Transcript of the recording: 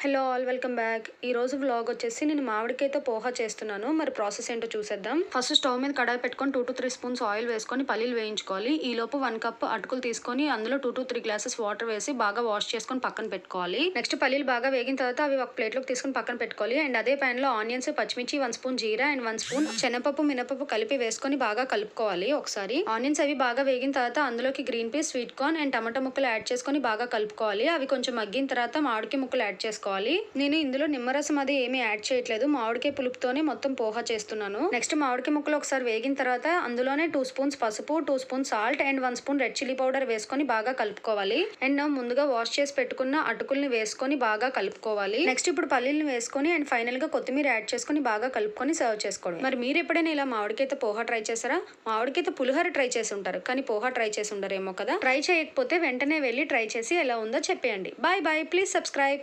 Hello all welcome back. ఈ రోజు vlog వచ్చేసి నేను మామిడికాయతో పోహా చేస్తున్నాను. మరి ప్రాసెస్ ఏంటో చూసేద్దాం. ఫస్ట్ స్టవ్ మీద కడాయి పెట్టుకొని 2 to 3 స్పూన్స్ ఆయిల్ వేసుకొని పల్లీలు వేయించుకోవాలి. ఈ లోపు 1 కప్ అటుకులు తీసుకొని అందులో 2 to 3 గ్లాసెస్ వాటర్ వేసి బాగా వాష్ చేసుకొని పక్కన పెట్టుకోవాలి. నెక్స్ట్ పల్లీలు బాగా వేగిన తర్వాత అవి ఒక ప్లేట్ లోకి తీసుకొని పక్కన పెట్టుకోవాలి. అండ్ అదే ప్యాన్ లో ఆనియన్స్, పచ్చిమిర్చి, 1 స్పూన్ జీరా అండ్ 1 స్పూన్ శనగపప్పు, మినపప్పు కలిపి వేసుకొని బాగా కలుపుకోవాలి. ఒకసారి ఆనియన్స్ అవి బాగా వేగిన తర్వాత అందులోకి green peas, sweet corn and tomato ముక్కలు యాడ్ చేసుకొని బాగా కలుపుకోవాలి. అవి కొంచెం మగ్గిన తర్వాత మామిడికాయ ముక్కలు యాడ్ చేసుకోవాలి. నేను ఇందులో నిమ్మరసం అది ఏమీ యాడ్ చేయట్లేదు. మామిడికాయ పులుపుతోనే మొత్తం పోహా చేస్తున్నాను. నెక్స్ట్ మామిడికాయ ముక్కలు ఒకసారి వేగిన తర్వాత అందులోనే 2 స్పూన్స్ పసుపు, 2 spoons salt and 1 spoon red chilli powder వేసుకొని బాగా కలుపుకోవాలి. అండ్ ముందుగా వాష్ చేసి పెట్టుకున్న అటుకుల్ని వేసుకొని బాగా కలుపుకోవాలి. నెక్స్ట్ ఇప్పుడు పల్లీలను వేసుకొని అండ్ ఫైనల్ గా కొత్తిమీర యాడ్ చేసుకొని బాగా కలుపుకొని సర్వ్ చేసుకోవడం. మరి మీరు ఎప్పుడైనా ఇలా మామిడికాయతో పోహా ట్రై చేశారా? మామిడికాయతో పులిహోర ట్రై చేసి ఉంటారు, కానీ పోహా ట్రై చేసి ఉండరేమో కదా. ట్రై చేయకపోతే వెంటనే వెళ్ళి ట్రై చేసి ఎలా ఉందో చెప్పేయండి. Bye bye. Please subscribe.